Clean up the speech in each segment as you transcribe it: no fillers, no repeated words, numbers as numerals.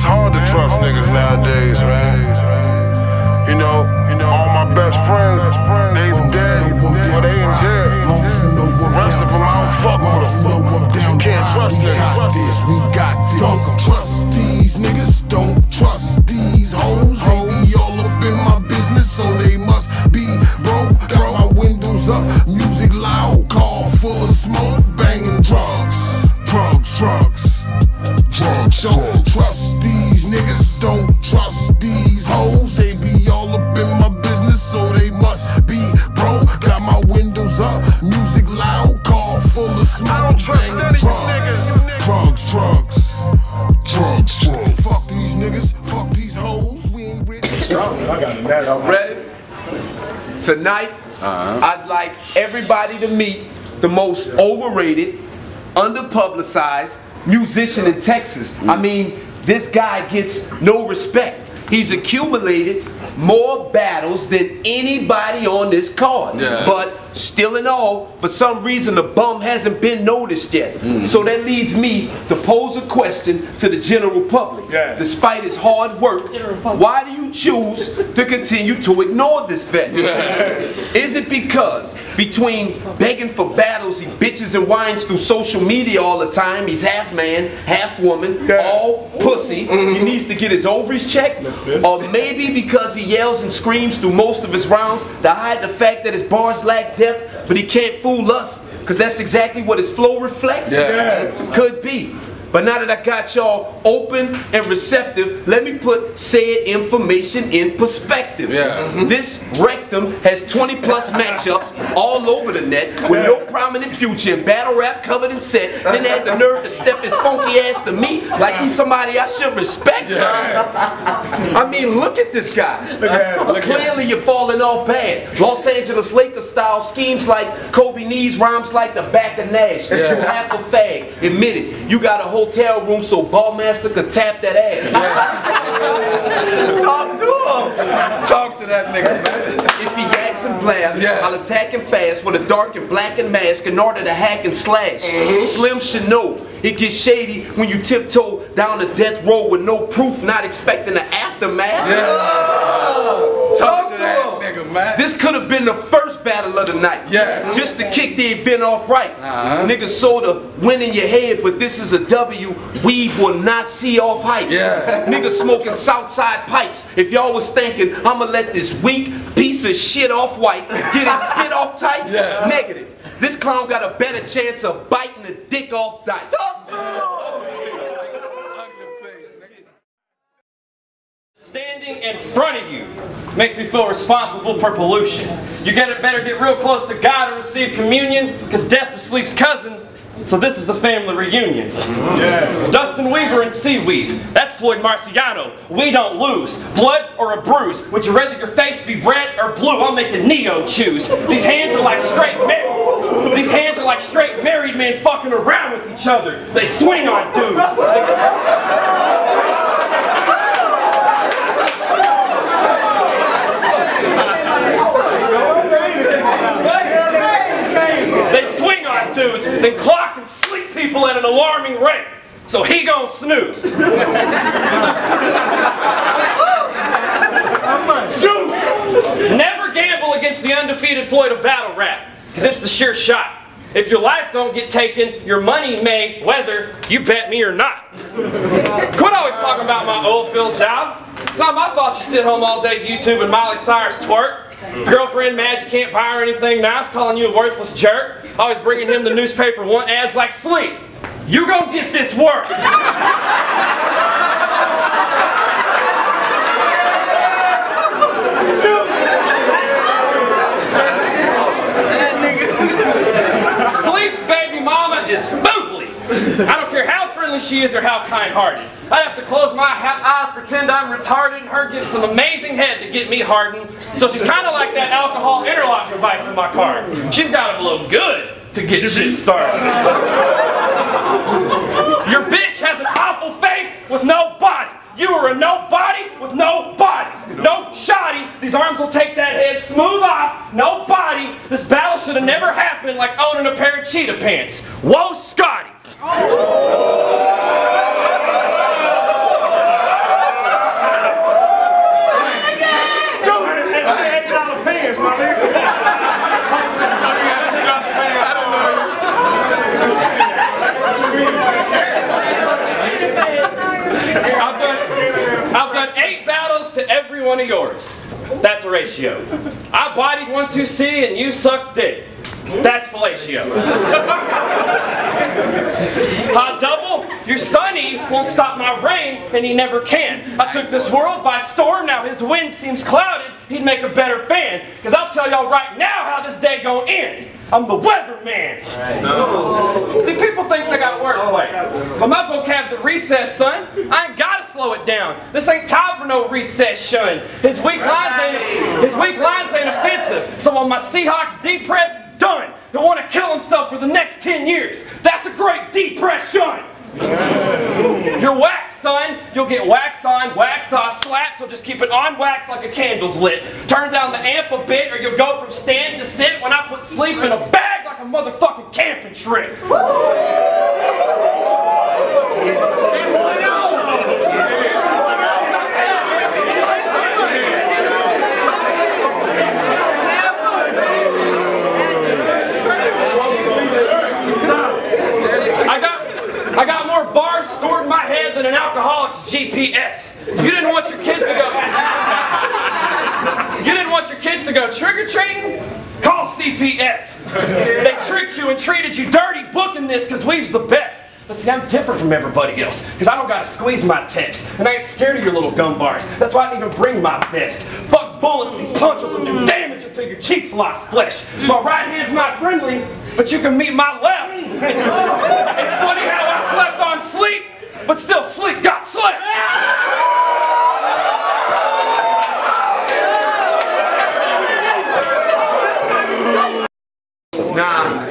hard to trust niggas nowadays, man. You know, all my best friends, they dead, or they in jail. The rest of them, I don't fuck with them. You can't trust niggas. We got this. Don't trust these niggas, don't trust these hoes. They be all up in my business, so they must be broke. Got my windows up, music loud, car full of smoke, banging drugs. Don't trust these niggas, don't trust these hoes. They be all up in my business, so they must be broke. Got my windows up, music loud, car full of smoke, banging drugs. Fuck these niggas, fuck these hoes. We ain't rich. I got it. I'm ready. Tonight, I'd like everybody to meet the most overrated, underpublicized musician in Texas. I mean, this guy gets no respect. He's accumulated more battles than anybody on this card. But still in all, for some reason the bum hasn't been noticed yet. So that leads me to pose a question to the general public. Despite his hard work, why do you choose to continue to ignore this vet? Is it because between begging for battles, he bitches and whines through social media all the time, he's half man, half woman, all pussy, he needs to get his ovaries checked? Or maybe because he yells and screams through most of his rounds to hide the fact that his bars lack depth, but he can't fool us, because that's exactly what his flow reflects? Could be. But now that I got y'all open and receptive, let me put said information in perspective. This rectum has 20+ matchups all over the net with no prominent future and battle rap covered and set. Then they had the nerve to step his funky ass to me like he's somebody I should respect. I mean, look at this guy. Clearly you're falling off bad. Los Angeles Lakers style schemes like Kobe knees, rhymes like the back of Nash. You half a fag. Admit it. You got a hotel room so Ballmaster could tap that ass. Talk to him. Talk to that nigga, man. If he yaks and blabs, I'll attack him fast with a dark and blackened mask in order to hack and slash. Slim should know it gets shady when you tiptoe down the death row with no proof, not expecting the aftermath. Talk to that nigga, man. This could have been the first battle of the night. Just to kick the event off right. Niggas sorta win in your head, but this is a W we will not see off hype. Niggas smoking Southside pipes. If y'all was thinking I'ma let this weak piece of shit off white get his spit off tight, negative. This clown got a better chance of biting the dick off dice. Talk to him. Standing in front of you makes me feel responsible for pollution. You better get real close to God and receive communion, because death is sleep's cousin. So this is the family reunion. Dustin Weaver and Seaweed. That's Floyd Marciano. We don't lose. Blood or a bruise. Would you rather your face be red or blue? I'm making Neo choose. These hands are like straight married men fucking around with each other. They swing on dudes. They swing on dudes, then clock and sleep people at an alarming rate. So he gon' snooze. Never gamble against the undefeated Floyd of battle rap, because it's the sure shot. If your life don't get taken, your money may, whether you bet me or not. Quit always talking about my oil field job. It's not my fault you sit home all day YouTube and Miley Cyrus twerk. Your girlfriend mad you can't buy her anything nice, calling you a worthless jerk. Always bringing him the newspaper want ads like sleep. You gon' get this work. Sleep's baby mama is foodly. I don't care how friendly she is or how kind-hearted. I have to close my eyes, pretend I'm retarded, and her give some amazing head to get me hardened. So she's kind of like that alcohol interlock device in my car. She's got to blow good to get shit started. Your bitch has an awful face with no body. You are a nobody with no bodies. No shoddy. These arms will take that head smooth off. No body. This battle should have never happened like owning a pair of cheetah pants. Whoa, Scotty. one of yours. That's a ratio. I bodied 1-2C and you sucked dick. That's fellatio. Hot double, your sonny won't stop my rain, and he never can. I took this world by storm, now his wind seems clouded. He'd make a better fan, because I'll tell y'all right now how this day gon' end. I'm the weatherman. Right. See, people think they got wordplay. But my vocab's a recess, son. I ain't gotta slow it down. This ain't time for no recess shun. His weak lines ain't offensive. So when my Seahawks depress, done. He'll want to kill himself for the next 10 years. That's a great depression. You're whack, son. You'll get wax on, wax off, slaps. So just keep it on wax like a candle's lit. Turn down the amp a bit, or you'll go from stand to sit when I put sleep in a bag like a motherfucking camping trip. I got more bars stored in my head than an alcoholic's GPS. You didn't want your kids to go trick-or-treating? Call CPS. They tricked you and treated you dirty booking this because we've's the best. But see, I'm different from everybody else, because I don't gotta squeeze my text, and I ain't scared of your little gum bars. That's why I didn't even bring my vest. Fuck bullets, these punches will do damage until your cheeks lost flesh. My right hand's not friendly, but you can meet my left. It's funny how I slept on sleep, but still sleep got slept. Nah,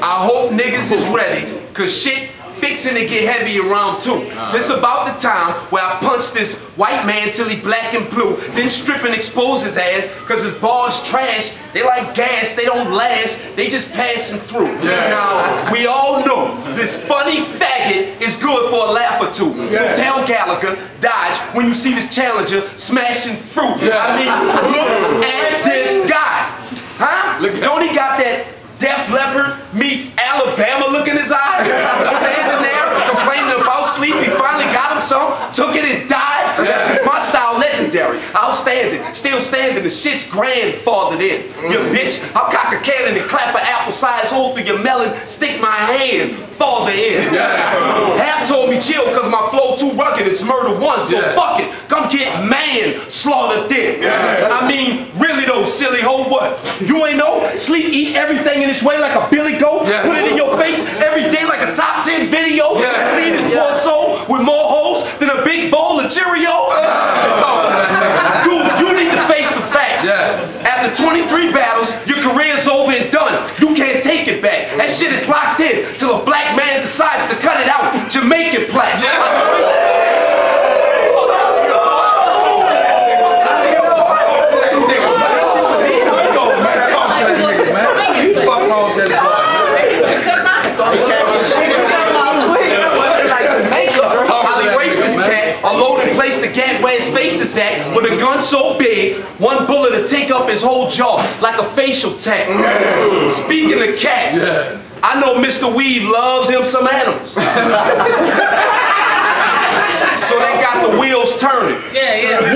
I hope niggas is ready, cause shit fixing to get heavy around too. This about the time where I punch this white man till he black and blue, then strip and expose his ass, cause his bars trash, they like gas, they don't last, they just passing through. Now, we all know this funny faggot is good for a laugh or two. So tell Gallagher, dodge when you see this challenger smashing fruit. I mean, look at this guy. Huh? Don't he got that Def Leppard meets Alabama look in his eye? Standing there complaining about sleep, he finally got him some, took it and died. That's cause my style legendary, outstanding, still standing, the shit's grandfathered in. You bitch, I'll cock a cannon and clap an apple-sized hole through your melon, stick my hand farther in. Hap told me chill cause my flow too rugged, it's murder one, so fuck it, come get man slaughtered thin. I mean, really though, silly hoe, what? You ain't know? Sleep, eat everything in its way like a billy goat, put it in your face every day like a top 10 video, clean his poor soul with more holes than a big bowl of Cheerios. Dude, you need to face the facts. After 23 battles, your career's over and done. You can't take it back. That shit is locked in till a black man decides to cut it out. Jamaican plaque. I'll erase this cat, I'll load and place the cat where his face is at, with a gun so big, one bullet to take up his whole jaw, like a facial tag. Speaking of cats, I know Mr. Weave loves him some animals. So they got the wheels turning.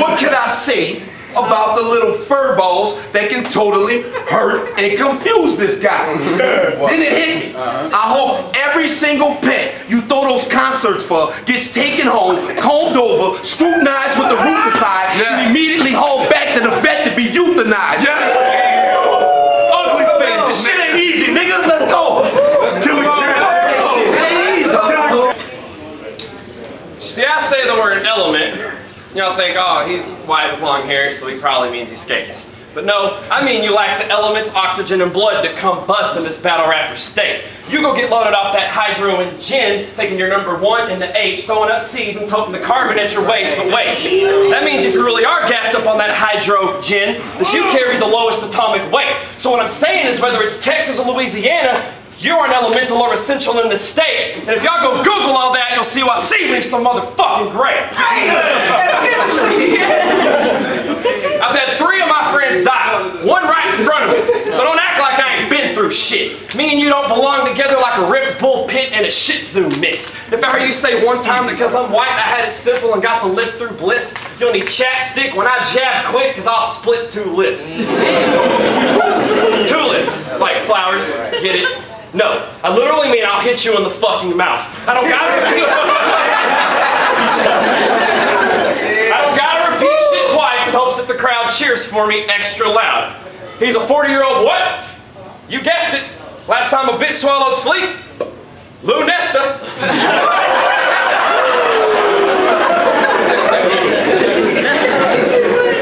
What can I say about the little fur balls that can totally hurt and confuse this guy? Then it hit me. I hope every single pet you throw those concerts for gets taken home, combed over, scrutinized with the root inside, and immediately hauled back to the vet to be euthanized. Ugly face, this shit ain't easy, nigga. Let's go. See, I say the word element, y'all think, oh, he's white with long hair, so he probably means he skates. But no, I mean you lack the elements, oxygen, and blood to combust in this battle rapper state. You go get loaded off that hydro and gin, thinking you're number 1 in the H, throwing up C's and toting the carbon at your waist. But wait, that means if you really are gassed up on that hydro gin, that you carry the lowest atomic weight. So what I'm saying is whether it's Texas or Louisiana, you are an elemental or essential in the state. And if y'all go Google all that, you'll see why C leaves some motherfucking grave. I've had 3 of my friends die. 1 right in front of me. So don't act like I ain't been through true shit. Me and you don't belong together like a ripped bull pit and a shih tzu mix. If I heard you say one time that because I'm white I had it simple and got the lift through bliss, you'll need chapstick when I jab quick because I'll split 2 lips. 2 lips, like flowers, get it? No, I literally mean I'll hit you in the fucking mouth. I don't gotta repeat shit twice in hopes that the crowd cheers for me extra loud. He's a 40-year-old what? You guessed it. Last time a bitch swallowed sleep, Lou Nesta.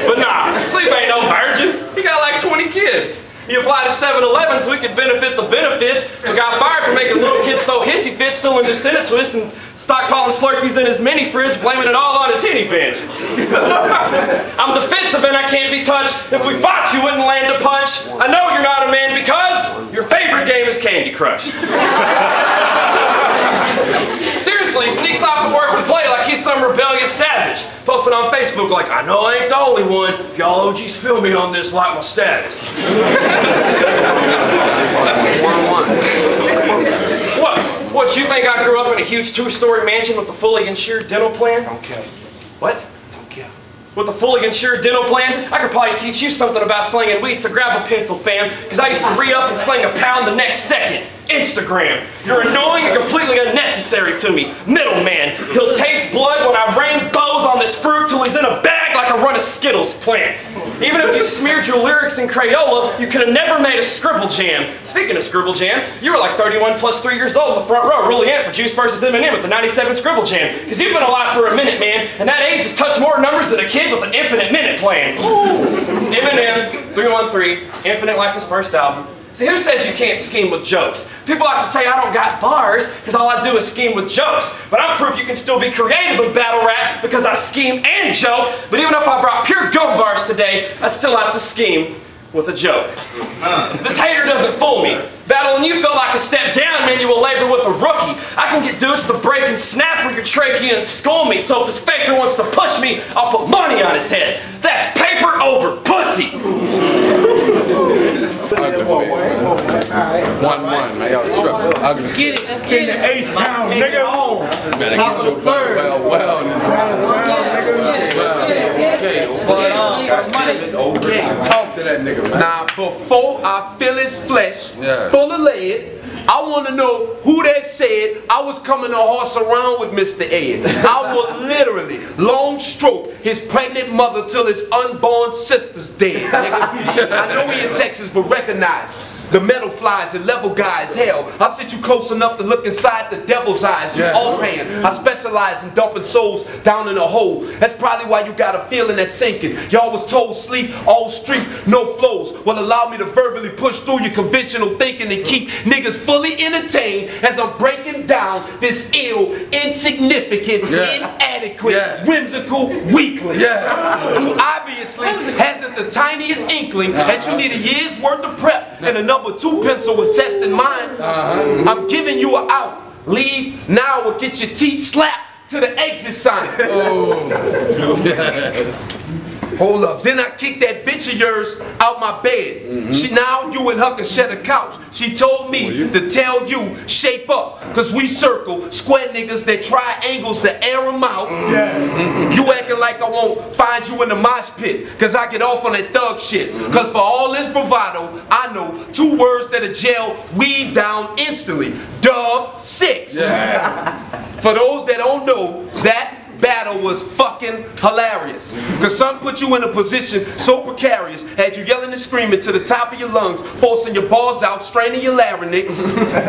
But nah, Sleep ain't no virgin. He got like 20 kids. He applied at 7-Eleven so he could benefit the benefits, but got fired for making little kids throw hissy fits, stealing their sentence twist, and stockpiling Slurpees in his mini fridge, blaming it all on his henny binge. I'm defensive and I can't be touched. If we fought, you wouldn't land a punch. I know you're not a man because your favorite game is Candy Crush. Seriously, he sneaks off to work to play like he's some rebellious savage. Posting on Facebook like, I know I ain't the only one. If y'all OGs feel me on this like my status. What, you think I grew up in a huge 2-story mansion with a fully insured dental plan? Don't kill me. What? Don't kill me. With a fully insured dental plan, I could probably teach you something about slinging weed, so grab a pencil, fam, because I used to re-up and sling a pound the next second. Instagram. You're annoying and completely unnecessary to me. Middleman. He'll taste blood when I rain bows on this fruit till he's in a bag like I run a Skittles plant. Even if you smeared your lyrics in Crayola, you could have never made a Scribble Jam. Speaking of Scribble Jam, you were like 31 plus 3 years old in the front row, really amped for Juice versus Eminem at the 97 Scribble Jam. Because you've been alive for a minute, man, and that age has touched more numbers than a kid with an infinite minute plan. Eminem, 313, infinite like his first album. See, who says you can't scheme with jokes? People like to say I don't got bars because all I do is scheme with jokes. But I'm proof you can still be creative in battle rap because I scheme and joke. But even if I brought pure gum bars today, I'd still have to scheme with a joke. This hater doesn't fool me. Battling you felt like a step down manual labor with a rookie. I can get dudes to break and snap where your trachea and skull meet. So if this faker wants to push me, I'll put money on his head. That's paper over pussy. 1-1, man. Y'all trouble. Get it. Let's get it. H-Town, nigga. Better get your third. Well, okay. Talk to that nigga, man. Now, before I feel his flesh full of lead, I want to know who that said I was coming to horse around with Mr. Ed. I will literally long stroke his pregnant mother till his unborn sister's dead, nigga. I know he in Texas, but recognize the metal flies and level guys. Hell, I'll sit you close enough to look inside the devil's eyes. You offhand, I specialize in dumping souls down in a hole. That's probably why you got a feeling that's sinking. Y'all was told sleep, all street, no flows. Well, allow me to verbally push through your conventional thinking and keep niggas fully entertained as I'm breaking down this ill, insignificant, inadequate, whimsical weakling who obviously hasn't the tiniest inkling that you need a year's worth of prep and a number 2 pencil with test in mind. I'm giving you an out. Leave now or get your teeth slapped to the exit sign. Hold up. Then I kicked that bitch of yours out my bed. She now you and her can share the couch. She told me to tell you shape up, cause we circle square niggas that try angles to air them out. You acting like I won't find you in the mosh pit, cause I get off on that thug shit. Cause for all this bravado, I know 2 words that a jail weave down instantly. Dub 6. For those that don't know, that battle was fucking hilarious. Cause some put you in a position so precarious, had you yelling and screaming to the top of your lungs, forcing your balls out, straining your larynx,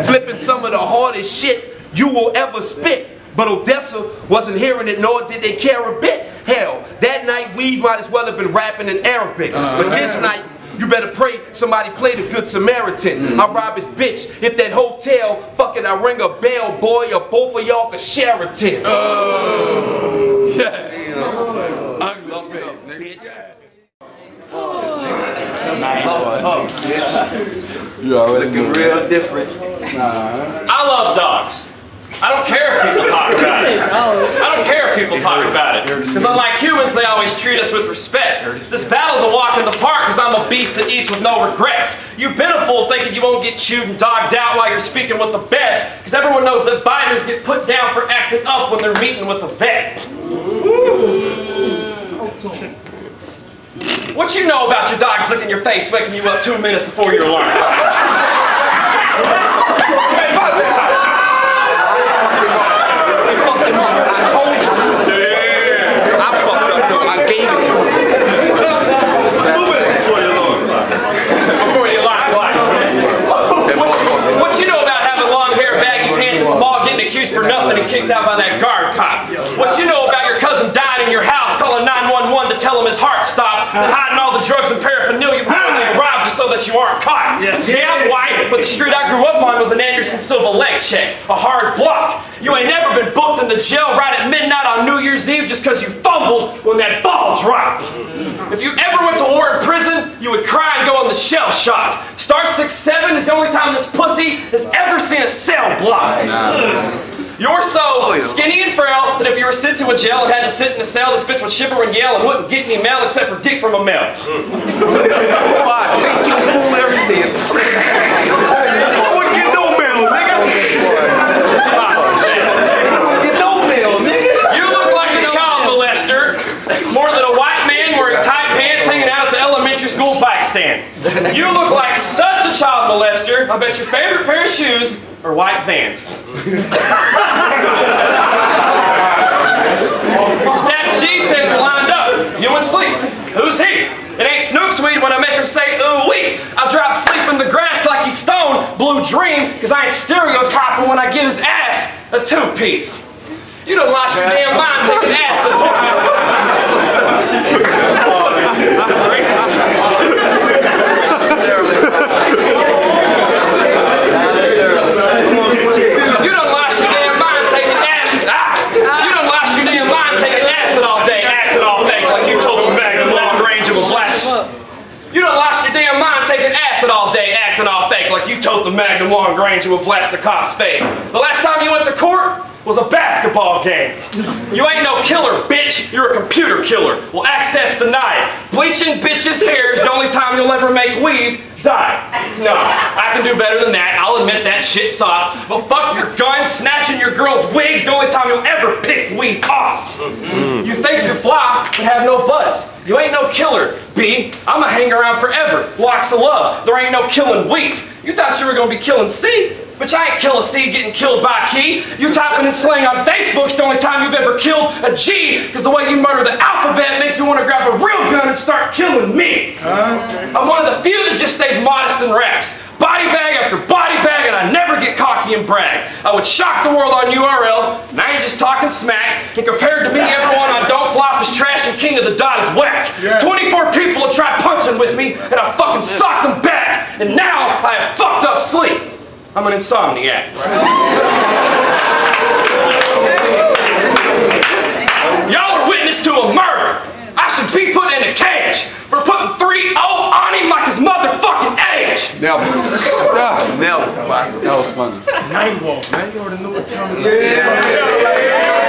flipping some of the hardest shit you will ever spit. But Odessa wasn't hearing it, nor did they care a bit. Hell, that night Weave might as well have been rapping in Arabic. But this night, you better pray somebody play the Good Samaritan. I rob his bitch. If that hotel, fucking I ring a bell, boy, or both of y'all can share a tip. I love it, bitch. You already looking real different. I love dogs. I don't care if people talk about it. I don't care if people people talk about it. Because unlike humans, they always treat us with respect. This battle's a walk in the park because I'm a beast that eats with no regrets. You've been a fool thinking you won't get chewed and dogged out while you're speaking with the best, because everyone knows that biters get put down for acting up when they're meeting with a vet. What you know about your dogs licking your face, waking you up 2 minutes before your alarm? For nothing and kicked out by that guard cop. What you know about your cousin dying in your house, calling 911 to tell him his heart stopped, and hiding all the drugs and paraphernalia before they arrived just so that you aren't caught. Yeah, I'm white, but the street I grew up on was an Anderson Silva leg check, a hard block. You ain't never been booked in the jail right at midnight on New Year's Eve just because you fumbled when that ball dropped. If you ever went to war in prison, you would cry and go on the shell shock. Star 6'7" is the only time this pussy has ever seen a cell block. You're so skinny and frail that if you were sent to a jail and had to sit in a cell, this bitch would shiver and yell and wouldn't get any mail except for dick from a mail. Why? Take you fool everything. I wouldn't get no mail, nigga. Get no mail, nigga. You look like a child molester, more than a white man wearing tight pants hanging out at the elementary school bike stand. You look like such a child molester. I bet your favorite pair of shoes are white Vans. Statz G says you're lined up. You and sleep. Who's he? It ain't Snoop Sweet when I make him say ooh wee. I drop sleep in the grass like he's stoned. Blue dream, because I ain't stereotyping when I give his ass a two-piece. You done lost your damn mind taking acid. You done lost your damn mind taking acid. You done lost your damn mind taking acid all day, acting all fake like you told the bag of long range of a blast. You done lost your damn mind taking acid all day, acting all fake like you told the Magnum long range and would blast a cop's face. The last time you went to court was a basketball game. You ain't no killer, bitch. You're a computer killer. Well, access denied. Bleaching bitches' hair is the only time you'll ever make weave die. No, I can do better than that. I'll admit that shit's soft. But fuck your gun, snatching your girl's wigs, the only time you'll ever pick weave off. You think you're fly, but have no buzz. You ain't no killer, B. I'ma hang around forever. Locks of love. There ain't no killing weave. You thought you were gonna be killing C? But you ain't kill a C getting killed by a key. You typing and slang on Facebook's the only time you've ever killed a G, because the way you murder the alphabet makes me want to grab a real gun and start killing me. I'm one of the few that just stays modest and raps. Body bag after body bag, and I never get cocky and brag. I would shock the world on URL, and I ain't just talking smack. And compared to me, everyone on Don't Flop is trash and King of the Dot is whack. 24 people have tried punching with me, and I fucking socked them back. And now I have fucked up sleep. I'm an insomniac. Y'all are witness to a murder. I should be put in a cage for putting 3-0 on him like his motherfucking age. Nailed it. Nailed it. That was funny. Night walk, man. You already know what time it is.